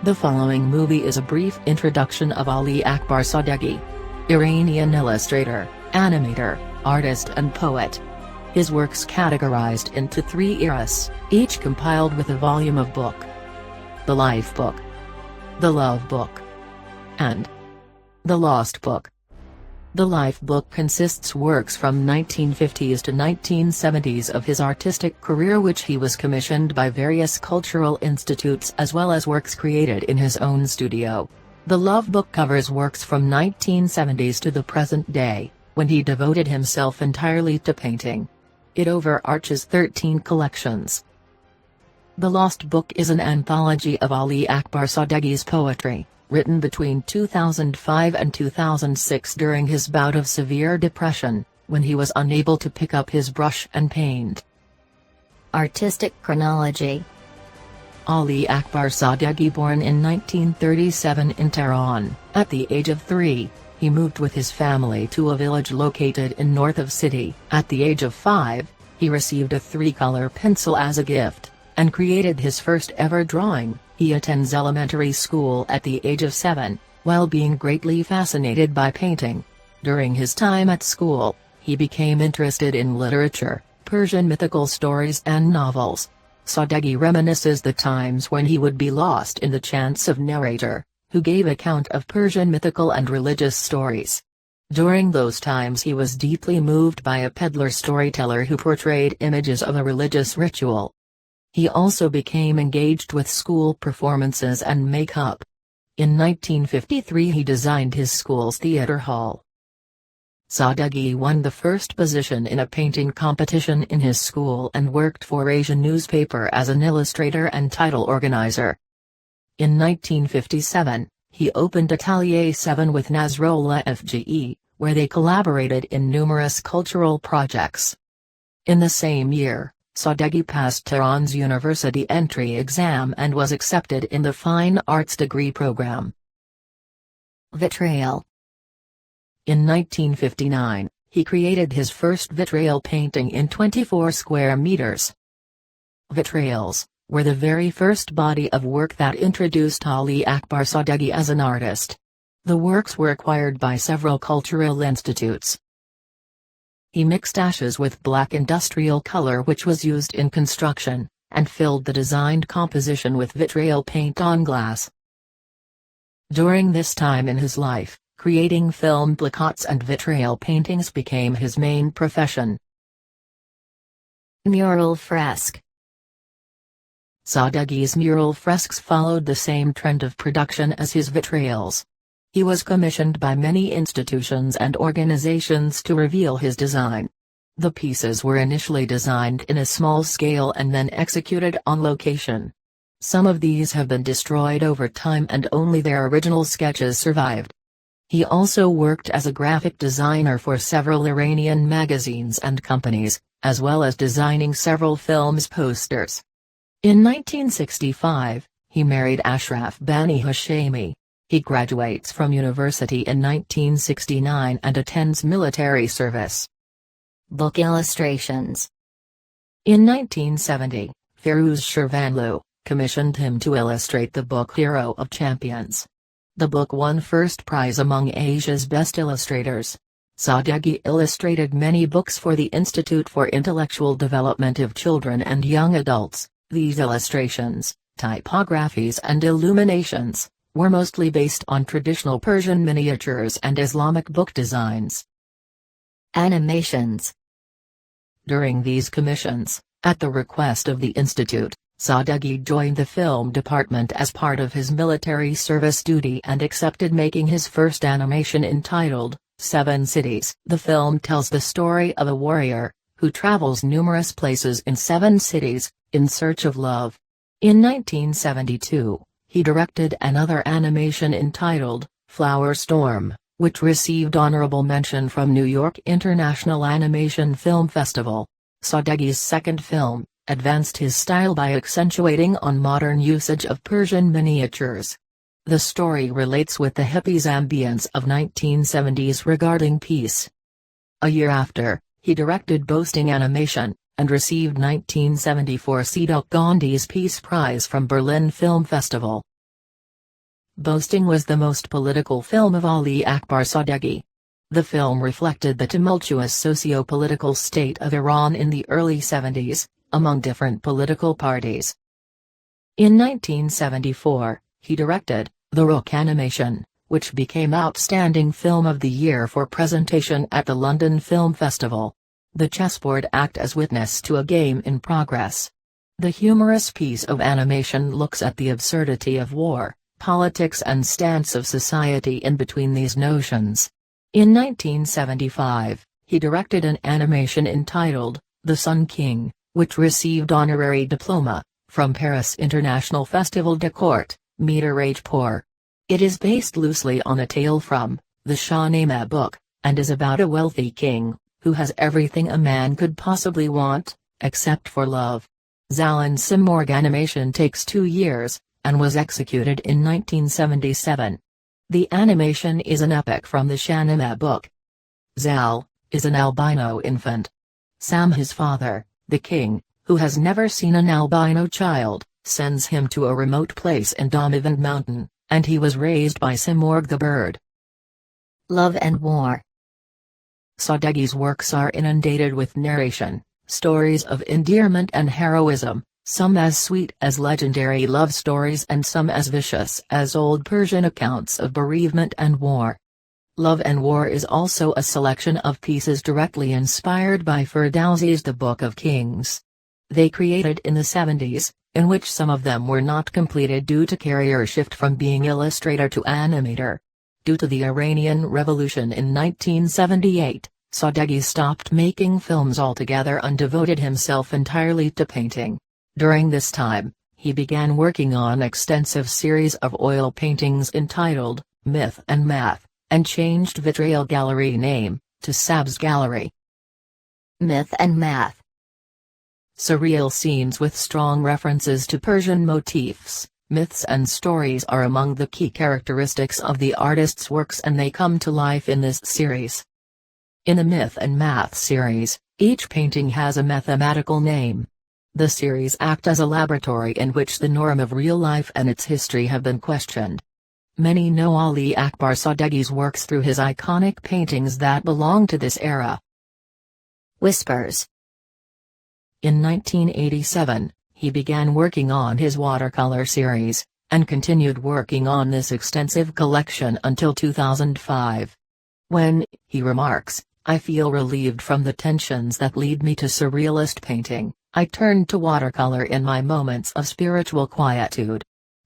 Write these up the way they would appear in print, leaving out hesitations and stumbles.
The following movie is a brief introduction of Ali Akbar Sadeghi. Iranian illustrator, animator, artist and poet. His works categorized into 3 eras, each compiled with a volume of book. The Life Book, The Love Book, and The Lost Book. The Life Book consists works from 1950s to 1970s of his artistic career which he was commissioned by various cultural institutes as well as works created in his own studio. The Love Book covers works from 1970s to the present day, when he devoted himself entirely to painting. It overarches 13 collections. The Lost Book is an anthology of Ali Akbar Sadeghi's poetry, written between 2005 and 2006 during his bout of severe depression, when he was unable to pick up his brush and paint. Artistic chronology. Ali Akbar Sadeghi, born in 1937 in Tehran, at the age of 3, he moved with his family to a village located in north of city. At the age of 5, he received a 3-color pencil as a gift, and created his first ever drawing. He attends elementary school at the age of 7, while being greatly fascinated by painting. During his time at school, he became interested in literature, Persian mythical stories and novels. Sadeghi reminisces the times when he would be lost in the chants of narrator, who gave account of Persian mythical and religious stories. During those times he was deeply moved by a peddler storyteller who portrayed images of a religious ritual. He also became engaged with school performances and makeup. In 1953 he designed his school's theater hall. Sadeghi won the first position in a painting competition in his school and worked for Asian newspaper as an illustrator and title organizer. In 1957, he opened Atelier 7 with Nasrollah Fge, where they collaborated in numerous cultural projects. In the same year, Sadeghi passed Tehran's university entry exam and was accepted in the Fine Arts degree program. Vitriol. In 1959, he created his first vitriol painting in 24 square meters. Vitriols were the very first body of work that introduced Ali Akbar Sadeghi as an artist. The works were acquired by several cultural institutes. He mixed ashes with black industrial color which was used in construction, and filled the designed composition with vitriol paint on glass. During this time in his life, creating film placards and vitriol paintings became his main profession. Mural fresque. Sadeghi's mural fresques followed the same trend of production as his vitriols. He was commissioned by many institutions and organizations to reveal his design. The pieces were initially designed in a small scale and then executed on location. Some of these have been destroyed over time and only their original sketches survived. He also worked as a graphic designer for several Iranian magazines and companies, as well as designing several films posters. In 1965, he married Ashraf Bani Hashemi. He graduates from university in 1969 and attends military service. Book illustrations. In 1970, Firuz Shirvanlu commissioned him to illustrate the book Hero of Champions. The book won first prize among Asia's best illustrators. Sadeghi illustrated many books for the Institute for Intellectual Development of Children and Young Adults. These illustrations, typographies and illuminations, were mostly based on traditional Persian miniatures and Islamic book designs. Animations. During these commissions, at the request of the Institute, Sadeghi joined the film department as part of his military service duty and accepted making his first animation entitled, 7 Cities. The film tells the story of a warrior, who travels numerous places in 7 cities, in search of love. In 1972, he directed another animation entitled, Flower Storm, which received honorable mention from New York International Animation Film Festival. Sadeghi's second film advanced his style by accentuating on modern usage of Persian miniatures. The story relates with the hippies' ambience of 1970s regarding peace. A year after, he directed Boasting Animation, and received 1974 Sidok Gandhi's Peace Prize from Berlin Film Festival. Boasting was the most political film of Ali Akbar Sadeghi. The film reflected the tumultuous socio-political state of Iran in the early 70s, among different political parties. In 1974, he directed The Rook animation, which became Outstanding Film of the Year for presentation at the London Film Festival. The chessboard act as witness to a game in progress. The humorous piece of animation looks at the absurdity of war, politics and stance of society in between these notions. In 1975, he directed an animation entitled The Sun King, which received honorary diploma from Paris International Festival de Court, Meter-Rage-Pour. It is based loosely on a tale from the Shahnameh book, and is about a wealthy king who has everything a man could possibly want, except for love. Zalin Simorg animation takes 2 years, and was executed in 1977. The animation is an epic from the Shahnameh book. Zal is an albino infant. Sam, his father, the king, who has never seen an albino child, sends him to a remote place in Damavand Mountain, and he was raised by Simorg the bird. Love and war. Sadeghi's works are inundated with narration, stories of endearment and heroism, some as sweet as legendary love stories and some as vicious as old Persian accounts of bereavement and war. Love and War is also a selection of pieces directly inspired by Ferdowsi's The Book of Kings. They created in the 70s, in which some of them were not completed due to career shift from being Illustrator to animator. Due to the Iranian Revolution in 1978, Sadeghi stopped making films altogether and devoted himself entirely to painting. During this time, he began working on extensive series of oil paintings entitled Myth and Math, and changed Vitriol Gallery name to Sabz Gallery. Myth and Math. Surreal scenes with strong references to Persian motifs, myths and stories are among the key characteristics of the artist's works, and they come to life in this series. In the Myth and Math series, each painting has a mathematical name. The series acts as a laboratory in which the norm of real life and its history have been questioned. Many know Ali Akbar Sadeghi's works through his iconic paintings that belong to this era. Whispers. In 1987, he began working on his watercolor series, and continued working on this extensive collection until 2005. When, he remarks, I feel relieved from the tensions that lead me to surrealist painting, I turned to watercolor in my moments of spiritual quietude.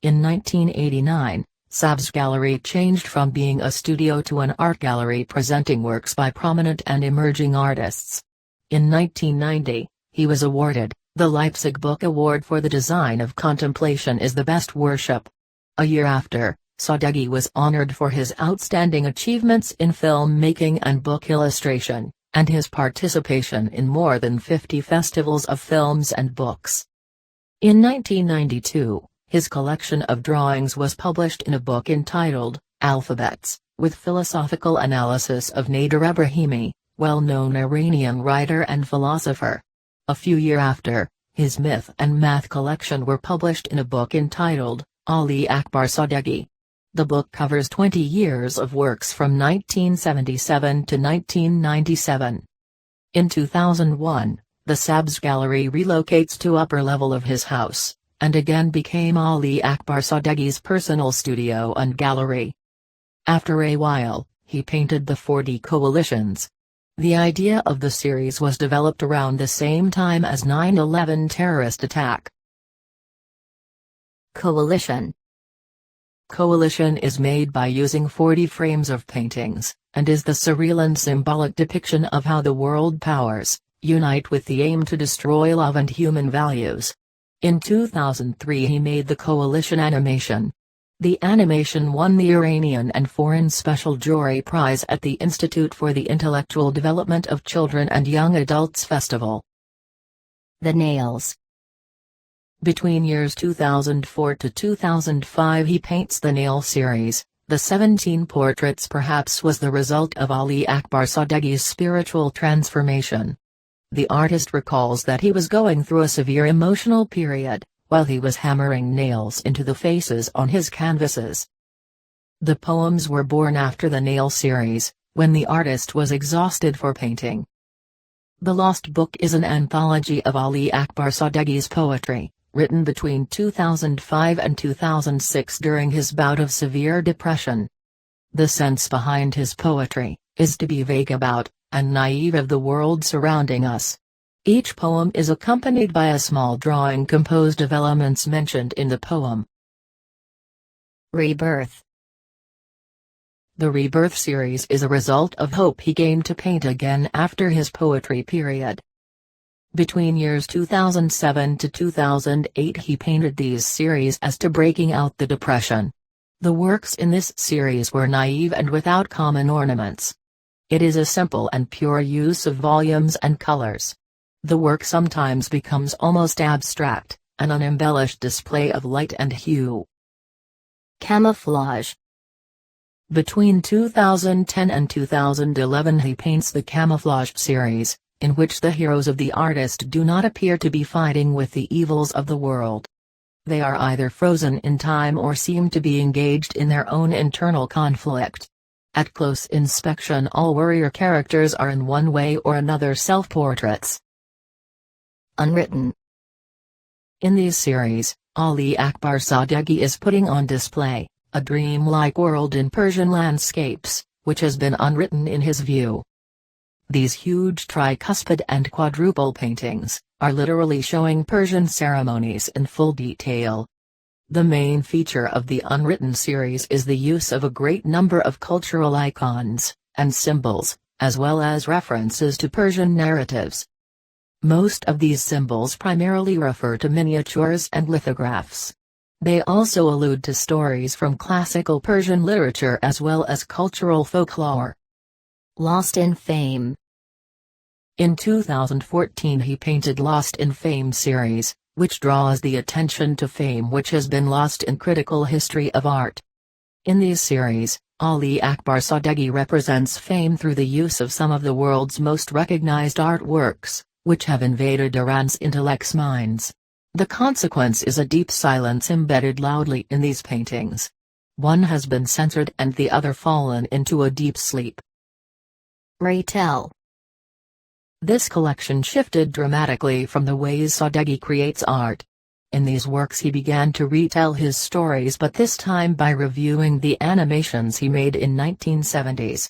In 1989, Sabz Gallery changed from being a studio to an art gallery presenting works by prominent and emerging artists. In 1990, he was awarded the Leipzig Book Award for the design of Contemplation is the Best Worship. A year after, Sadeghi was honored for his outstanding achievements in film-making and book illustration, and his participation in more than 50 festivals of films and books. In 1992, his collection of drawings was published in a book entitled Alphabets, with philosophical analysis of Nader Ebrahimi, well-known Iranian writer and philosopher. A few years after, his Myth and Math collection were published in a book entitled Ali Akbar Sadeghi. The book covers 20 years of works from 1977 to 1997. In 2001, the Sabz Gallery relocates to upper level of his house, and again became Ali Akbar Sadeghi's personal studio and gallery. After a while, he painted the 40 coalitions. The idea of the series was developed around the same time as 9/11 terrorist attack. Coalition. Coalition is made by using 40 frames of paintings, and is the surreal and symbolic depiction of how the world powers unite with the aim to destroy love and human values. In 2003 he made the Coalition animation. The animation won the Iranian and Foreign Special Jury Prize at the Institute for the Intellectual Development of Children and Young Adults Festival. The Nails. Between years 2004 to 2005 he paints the Nail series. The 17 portraits perhaps was the result of Ali Akbar Sadeghi's spiritual transformation. The artist recalls that he was going through a severe emotional period, while he was hammering nails into the faces on his canvases. The poems were born after the Nail series, when the artist was exhausted for painting. The Lost Book is an anthology of Ali Akbar Sadeghi's poetry, written between 2005 and 2006 during his bout of severe depression. The sense behind his poetry is to be vague about, and naive of the world surrounding us. Each poem is accompanied by a small drawing composed of elements mentioned in the poem. Rebirth. The Rebirth series is a result of hope he gained to paint again after his poetry period. Between years 2007 to 2008 he painted these series as to breaking out the depression. The works in this series were naive and without common ornaments. It is a simple and pure use of volumes and colors. The work sometimes becomes almost abstract, an unembellished display of light and hue. Camouflage. Between 2010 and 2011 he paints the Camouflage series, in which the heroes of the artist do not appear to be fighting with the evils of the world. They are either frozen in time or seem to be engaged in their own internal conflict. At close inspection all warrior characters are in one way or another self-portraits. Unwritten. In these series, Ali Akbar Sadeghi is putting on display a dreamlike world in Persian landscapes, which has been unwritten in his view. These huge tricuspid and quadruple paintings are literally showing Persian ceremonies in full detail. The main feature of the Unwritten series is the use of a great number of cultural icons and symbols, as well as references to Persian narratives. Most of these symbols primarily refer to miniatures and lithographs. They also allude to stories from classical Persian literature as well as cultural folklore. Lost in Fame. In 2014 he painted Lost in Fame series, which draws the attention to fame which has been lost in critical history of art. In these series, Ali Akbar Sadeghi represents fame through the use of some of the world's most recognized artworks, which have invaded Iran's intellects' minds. The consequence is a deep silence embedded loudly in these paintings. One has been censored and the other fallen into a deep sleep. Retell. This collection shifted dramatically from the ways Sadeghi creates art. In these works he began to retell his stories, but this time by reviewing the animations he made in 1970s.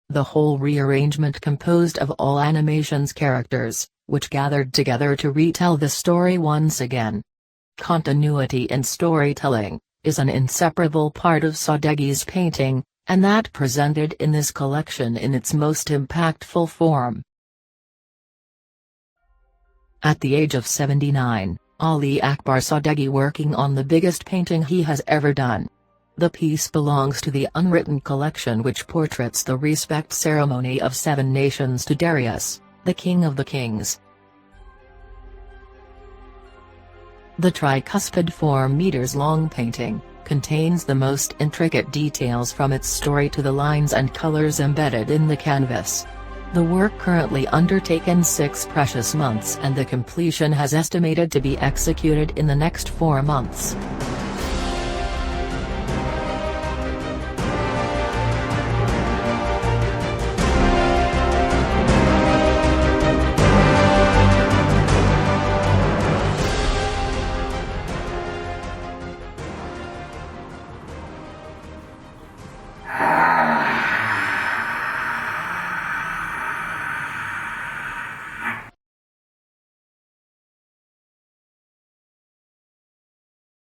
The whole rearrangement composed of all animations characters, which gathered together to retell the story once again. Continuity in storytelling is an inseparable part of Sadeghi's painting, and that presented in this collection in its most impactful form. At the age of 79, Ali Akbar Sadeghi working on the biggest painting he has ever done. The piece belongs to the Unwritten collection, which portraits the respect ceremony of 7 nations to Darius, the king of the kings. The tricuspid 4 meters long painting contains the most intricate details from its story to the lines and colors embedded in the canvas. The work currently undertaken 6 precious months, and the completion has estimated to be executed in the next 4 months.